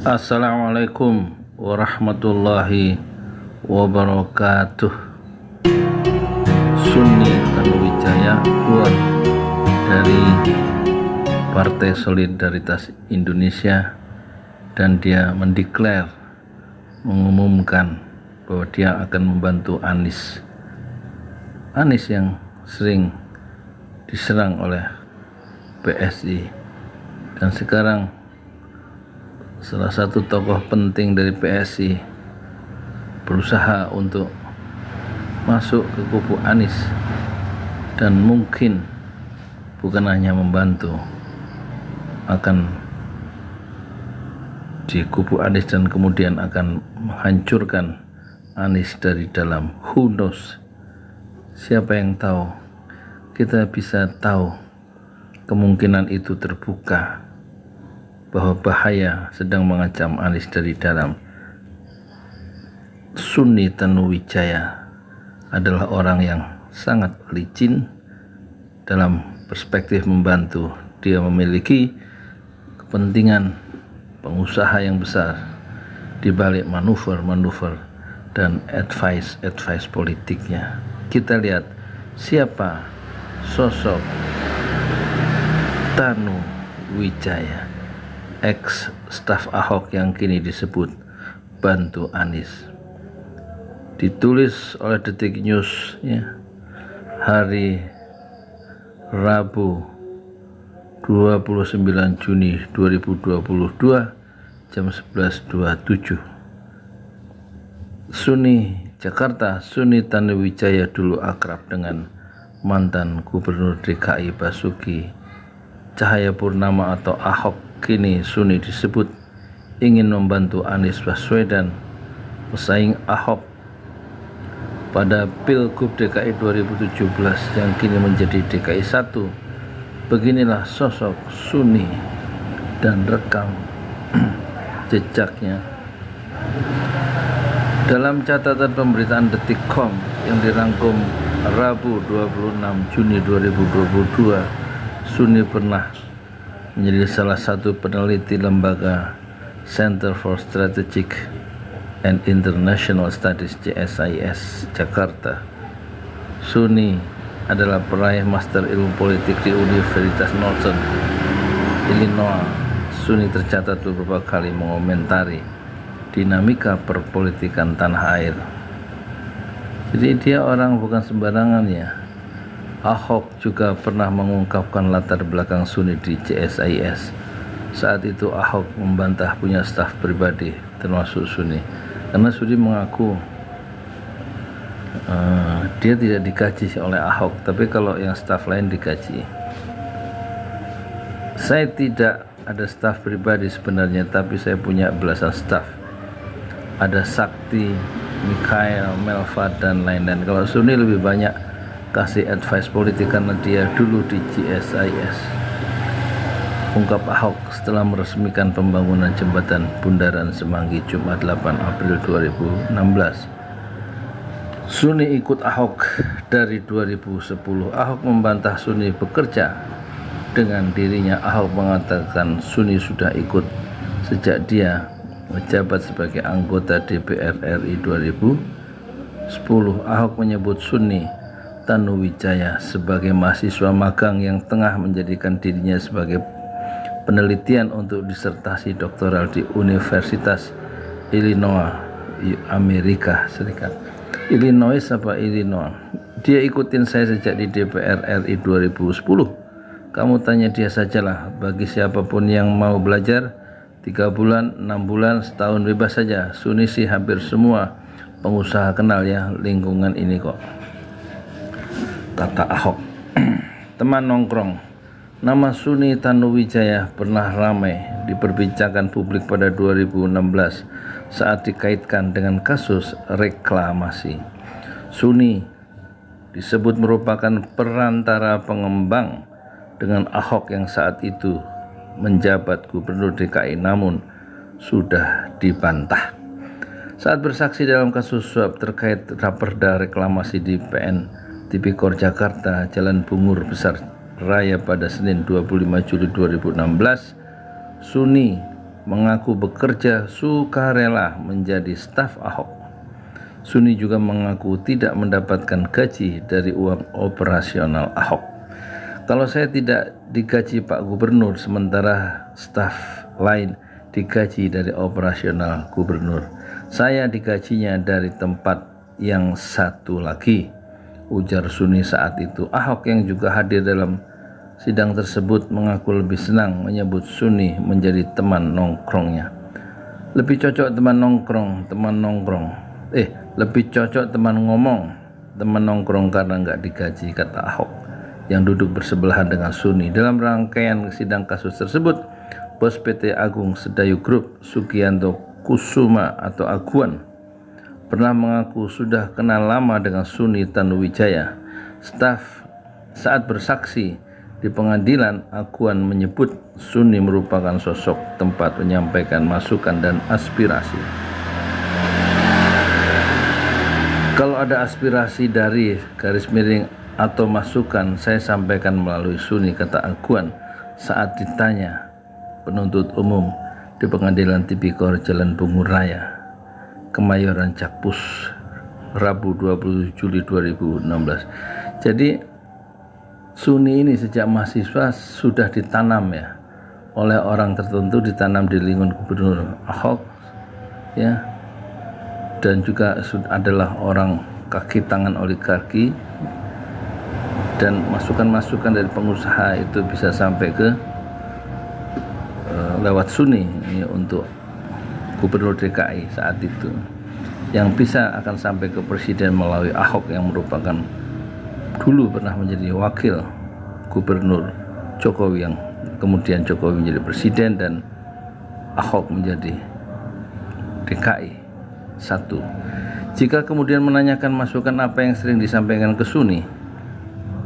Assalamualaikum warahmatullahi wabarakatuh. Sunni Tanuwijaya keluar dari Partai Solidaritas Indonesia dan dia mengumumkan bahwa dia akan membantu Anies yang sering diserang oleh PSI dan sekarang salah satu tokoh penting dari PSI berusaha untuk masuk ke kubu Anies dan mungkin bukan hanya membantu, akan di kubu Anies dan kemudian akan menghancurkan Anies dari dalam. Who knows? Siapa yang tahu? Kita bisa tahu kemungkinan itu terbuka bahwa bahaya sedang mengancam Anies dari dalam. Sunni Tanuwijaya adalah orang yang sangat licin dalam perspektif membantu. Dia memiliki kepentingan pengusaha yang besar di balik manuver dan advice politiknya. Kita lihat siapa sosok Tanuwijaya, ex staf Ahok yang kini disebut bantu Anies. Ditulis oleh Detik News hari Rabu 29 Juni 2022 jam 11.27. Sunni Jakarta, Sunni Tanuwijaya dulu akrab dengan mantan Gubernur DKI Basuki Cahayapurnama atau Ahok. Kini Sunni disebut ingin membantu Anies Baswedan, pesaing Ahok pada Pilgub DKI 2017 yang kini menjadi DKI 1. Beginilah sosok Sunni dan rekam jejaknya. Dalam catatan pemberitaan Detik.com yang dirangkum Rabu 26 Juni 2022, Sunni pernah menjadi salah satu peneliti lembaga Center for Strategic and International Studies CSIS Jakarta. Sunni adalah peraih Master Ilmu Politik di Universitas Northern Illinois. Sunni tercatat beberapa kali mengomentari dinamika perpolitikan tanah air. Jadi dia orang bukan sembarangan ya. Ahok juga pernah mengungkapkan latar belakang Sunni di CSIS. Saat itu Ahok membantah punya staf pribadi termasuk Sunni, karena Sunni mengaku dia tidak dikaji oleh Ahok, tapi kalau yang staf lain dikaji. Saya tidak ada staf pribadi sebenarnya, tapi saya punya belasan staf. Ada Sakti, Mikhail, Melva dan lain-lain. Kalau Sunni lebih banyak kasih advice politik karena dia dulu di CSIS. Ungkap Ahok setelah meresmikan pembangunan jembatan Bundaran Semanggi Jumat 8 April 2016. Sunni ikut Ahok dari 2010. Ahok membantah Sunni bekerja dengan dirinya. Ahok mengatakan Sunni sudah ikut sejak dia menjabat sebagai anggota DPR RI 2010. Ahok menyebut Sunni Tanuwijaya sebagai mahasiswa magang yang tengah menjadikan dirinya sebagai penelitian untuk disertasi doktoral di Universitas Illinois, Amerika Serikat. Illinois apa Illinois? Dia ikutin saya sejak di DPR RI 2010. Kamu tanya dia sajalah. Bagi siapapun yang mau belajar 3 bulan, 6 bulan, setahun bebas saja. Sunni sih hampir semua pengusaha kenal ya lingkungan ini kok, kata Ahok. Teman nongkrong. Nama Sunni Tanuwijaya pernah ramai diperbincangkan publik pada 2016 saat dikaitkan dengan kasus reklamasi. Sunni disebut merupakan perantara pengembang dengan Ahok yang saat itu menjabat Gubernur DKI namun sudah dibantah. Saat bersaksi dalam kasus suap terkait raperda reklamasi di PN Tipikor Jakarta, Jalan Bungur Besar Raya pada Senin 25 Juli 2016, Sunni mengaku bekerja sukarela menjadi staf Ahok. Suni juga mengaku tidak mendapatkan gaji dari uang operasional Ahok. Kalau saya tidak digaji Pak Gubernur, sementara staf lain digaji dari operasional Gubernur. Saya digajinya dari tempat yang satu lagi, ujar Suni saat itu. Ahok yang juga hadir dalam sidang tersebut mengaku lebih senang menyebut Suni menjadi teman nongkrongnya. Lebih cocok teman nongkrong, lebih cocok teman ngomong, teman nongkrong karena nggak digaji, kata Ahok yang duduk bersebelahan dengan Suni. Dalam rangkaian sidang kasus tersebut, bos PT Agung Sedayu Group, Sugianto Kusuma atau Aguan, pernah mengaku sudah kenal lama dengan Suni Tanuwijaya. Staf saat bersaksi di pengadilan, Aguan menyebut Suni merupakan sosok tempat menyampaikan masukan dan aspirasi. Kalau ada aspirasi dari garis miring atau masukan, saya sampaikan melalui Suni, kata Aguan saat ditanya penuntut umum di Pengadilan Tipikor Jalan Bungur Raya, Kemayoran, Jakpus, Rabu 27 Juli 2016. Jadi Suni ini sejak mahasiswa sudah ditanam ya oleh orang tertentu, ditanam di lingkungan Gubernur Ahok ya, dan juga adalah orang kaki tangan oligarki, dan masukan-masukan dari pengusaha itu bisa sampai ke lewat Suni ya, untuk Gubernur DKI saat itu, yang bisa akan sampai ke Presiden melalui Ahok yang merupakan dulu pernah menjadi wakil Gubernur Jokowi, yang kemudian Jokowi menjadi Presiden dan Ahok menjadi DKI 1. Jika kemudian menanyakan masukan apa yang sering disampaikan ke Suni,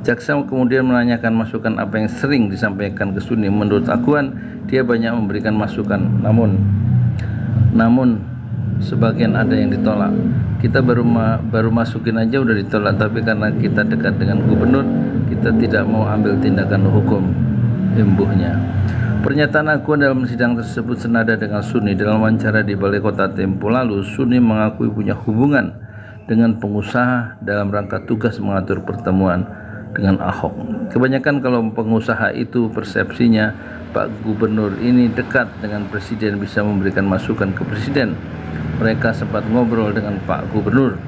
jaksa kemudian menanyakan masukan apa yang sering disampaikan ke Suni. Menurut Aguan, dia banyak memberikan masukan, namun sebagian ada yang ditolak. Kita baru masukin aja udah ditolak, tapi karena kita dekat dengan gubernur, kita tidak mau ambil tindakan hukum, imbuhnya. Pernyataan Aguan dalam sidang tersebut senada dengan Suni. Dalam wawancara di Balai Kota Tempo lalu, Suni mengakui punya hubungan dengan pengusaha dalam rangka tugas mengatur pertemuan dengan Ahok. Kebanyakan kalau pengusaha itu persepsinya Pak Gubernur ini dekat dengan Presiden, bisa memberikan masukan ke Presiden. Mereka sempat ngobrol dengan Pak Gubernur,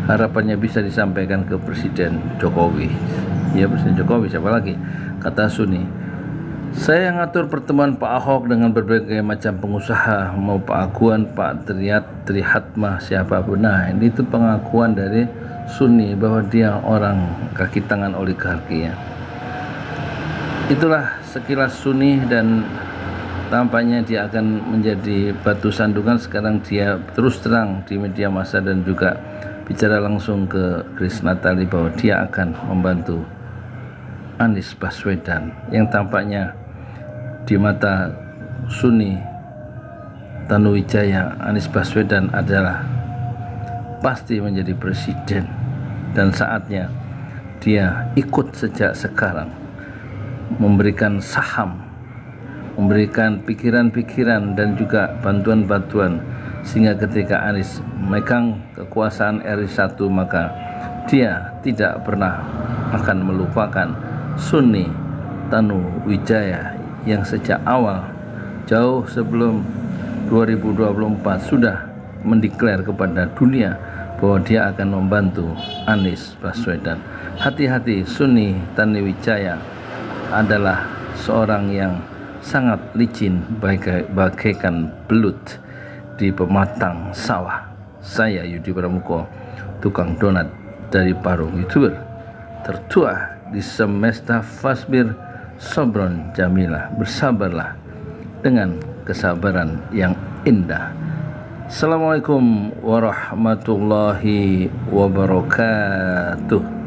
harapannya bisa disampaikan ke Presiden Jokowi. Ya, Presiden Jokowi, siapa lagi, kata Suni. Saya ngatur pertemuan Pak Ahok dengan berbagai macam pengusaha, mau Pak Aguan, Pak Trihatmah, siapapun. Nah, ini itu pengakuan dari Suni bahwa dia orang kaki tangan oligarki ya. Itulah sekilas Suni, dan tampaknya dia akan menjadi batu sandungan. Sekarang dia terus terang di media massa dan juga bicara langsung ke Grace Natali bahwa dia akan membantu Anies Baswedan, yang tampaknya di mata Suni Tanuwijaya, Anies Baswedan adalah pasti menjadi presiden, dan saatnya dia ikut sejak sekarang, memberikan saham, memberikan pikiran-pikiran dan juga bantuan-bantuan, sehingga ketika Anies memegang kekuasaan RI 1, maka dia tidak pernah akan melupakan Suni Tanuwijaya yang sejak awal, jauh sebelum 2024 sudah mendeklar kepada dunia bahwa dia akan membantu Anies Baswedan. Hati-hati, Suni Tanuwijaya adalah seorang yang sangat licin, bagaikan belut di pematang sawah. Saya Yudi Pramuko, tukang donat dari Parung, YouTuber tertua di semesta Fasbir Sobron Jamilah. Bersabarlah dengan kesabaran yang indah. Assalamualaikum warahmatullahi wabarakatuh.